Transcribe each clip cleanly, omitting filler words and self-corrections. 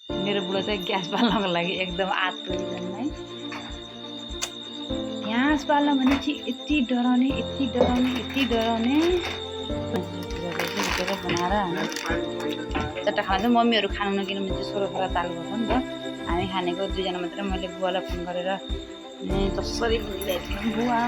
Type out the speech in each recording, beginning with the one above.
मेरो बुढो चाहिँ ग्यास बाल्नको लागि एकदम आतुर है। ग्यास बाल्न भने चाहिँ यति डराउने बनाएर हामी चट्टा खान्छ। मम्मीहरू खानु नकिन भने चाहिँ सोह्र खोला चालु भएको नि त। हामी खानेको दुईजना मात्रै। मैले बुवालाई फोन गरेर जसरी मिलाइदिनु बुवा।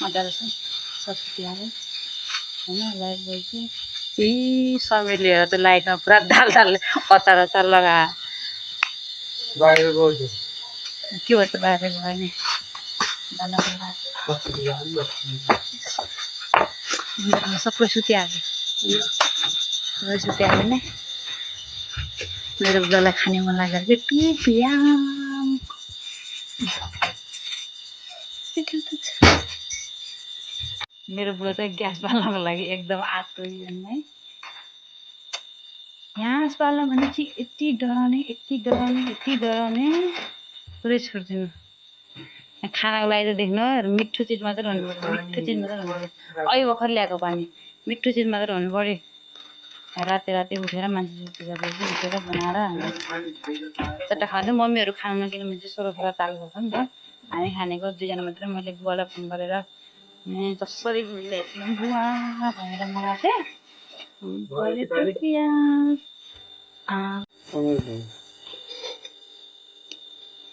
मजाले चाहिँ सब्जी हालेँ होइन। लाइट गएपछि समय लिएर त लाइटमा पुरा दाल अचार लगायो। के भन्छ बाहिर गयो नि सबै सुतिहाल्यो नि। मेरो बुढालाई खाने मन लाग्यो मेरो बुढो चाहिँ ग्यास बाल्नको लागि एकदम आतुर है। ग्यास बाल्न भने चाहिँ यति डराउने पुरै छोड्दिनु। खानाको लागि त देख्नु मिठो चिज मात्रै रहनु पर्यो। अहिले भर्खर ल्याएको पानी मिठो चिज मात्रै हुनु पर्यो। राति उठेर मान्छे उठेर बनाएर चट्टा खान्छ। मम्मीहरू खानु नकिन भने चाहिँ सोह्र खोला चालु भएको नि त। हामी खानेको दुईजना मात्रै। मैले बुवालाई फोन गरेर जसरी मिलाइदिनु बुवा भनेर मगाएको थिएँ।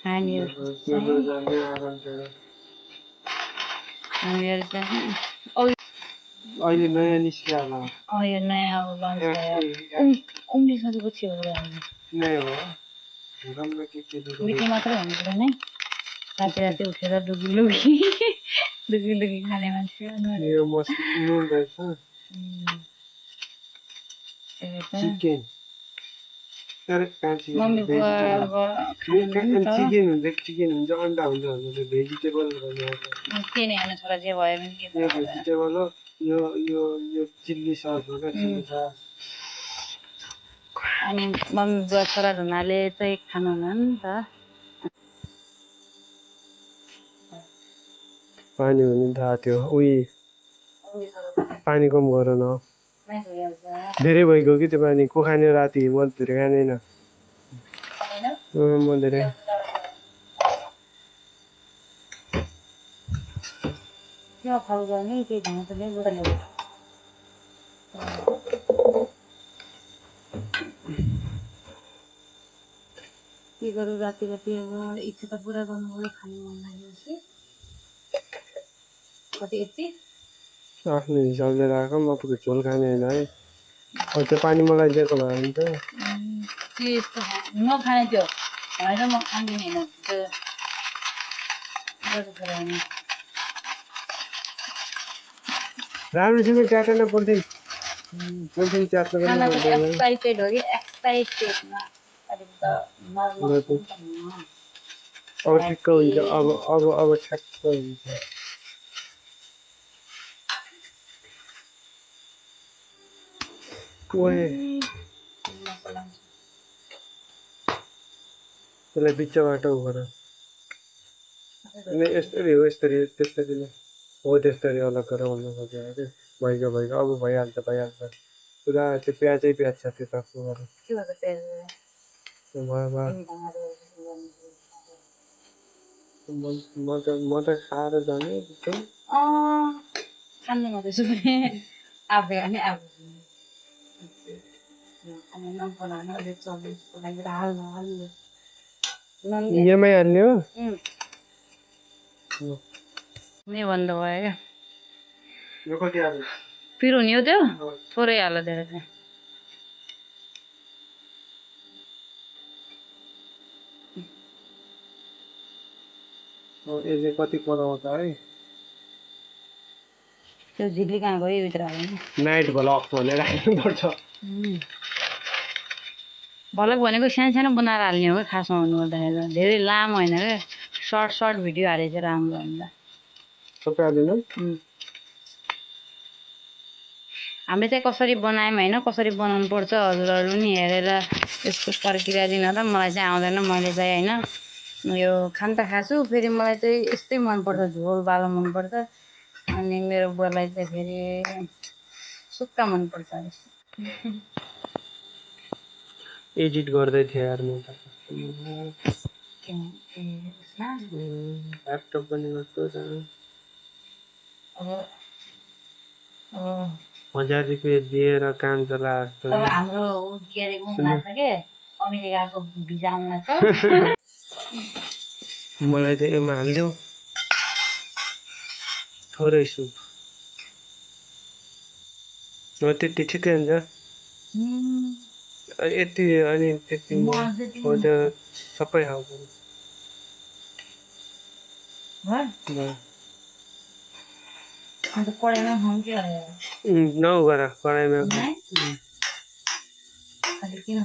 हामीहरू चाहिँ अहिले नयाँ निस्कियो होला। यो नयाँ अब लन्च भयो। उम्ली सकेको थियो मिठो मात्रै हुनु पर्यो नै। राति उठेर डुगी खाने मान्छे मम्मी बुवा चिकन हुन्छ अन्डा हुन्छ भेजिटेबल के नै खानु छोरा जे भयो भने भेजिटेबल हो। यो चिल्ली सस हो क्या चिल्ली सस। अनि मम्मी बुवा छोरा हुनाले चाहिँ खानुहुन्न नि त। पानी हुनु थाहा थियो। पानी कम गर न। धेरै भइगयो कि त्यो पानी। को खाने राति म धेरै खाँदैन। म धेरै के गरौँ राति अब इच्छा त पुरा गर्नु पर्यो। खानु मन लागेपछि कति यति आफ्नो हिसाबले राख। म पुरा झोल खाने होइन है। त्यो पानी मलाई दिएको भए हुन्छ। नखाने त्यो होइन म खाँदिनँ राम्रोसँग च्याटेन पर्दैन। एक्साइटेड हो कि एक्साइटेडमा अब ठिक्क हुन्छ। अब ठ्याक्क हुन्छ। त्यसलाई बिचबाट गर। यस्तरी हो त्यसरी हो त्यस्तरी अलग गरेर भन्नु खोजेको क्या। भइगयो अब भइहाल्छ पुरा त्यो प्याजै प्याज छ त्यो त म त खाएर जाने खानु नहुँदैछु पनि आफै अनि आफू EMI हाल्ने हो। नै बन्द भयो क्या। यो कति हाल्ने पिरो हुने हो त्यो थोरै हाल धेरै चाहिँ। यसले कति पलाउँछ है। त्यो झिक्ली कहाँ गयो भित्र हाल्नु। नाइट भ्लग भनेर हाल्नुपर्छ। भलक भनेको सानो बनाएर हाल्ने हो क्या खासमा भन्नुपर्दाखेरि। धेरै लामो होइन क्या। सर्ट भिडियो हाले चाहिँ राम्रो हुन्छ। सबै हालिदिनु। हामीले चाहिँ कसरी बनायौँ होइन कसरी बनाउनु पर्छ हजुरहरू नि हेरेर यसको प्रक्रिया दिन त मलाई चाहिँ आउँदैन मैले चाहिँ होइन यो खान त खान्छु फेरि मलाई चाहिँ यस्तै मनपर्छ झोल बालो मनपर्छ अनि मेरो बुवालाई चाहिँ फेरि सुक्खा मनपर्छ अरे एडिट गर्दै थिएँ यार म त यसमा ल्यापटप पनि कस्तो छ अब 1000 रुपियाँ दिएर काम चला जस्तो अब हाम्रो के अरे उहाँ छ के अमेरिकाको भिजा आउन छ मलाई चाहिँ यसमा हालिदेऊ थोरै सुप हो त्यति ठिकै हुन्छ यति अनि त्यति हो त्यो सबै खाऊ अन्त कराईमा खाउँ नौ गर कराईमा किन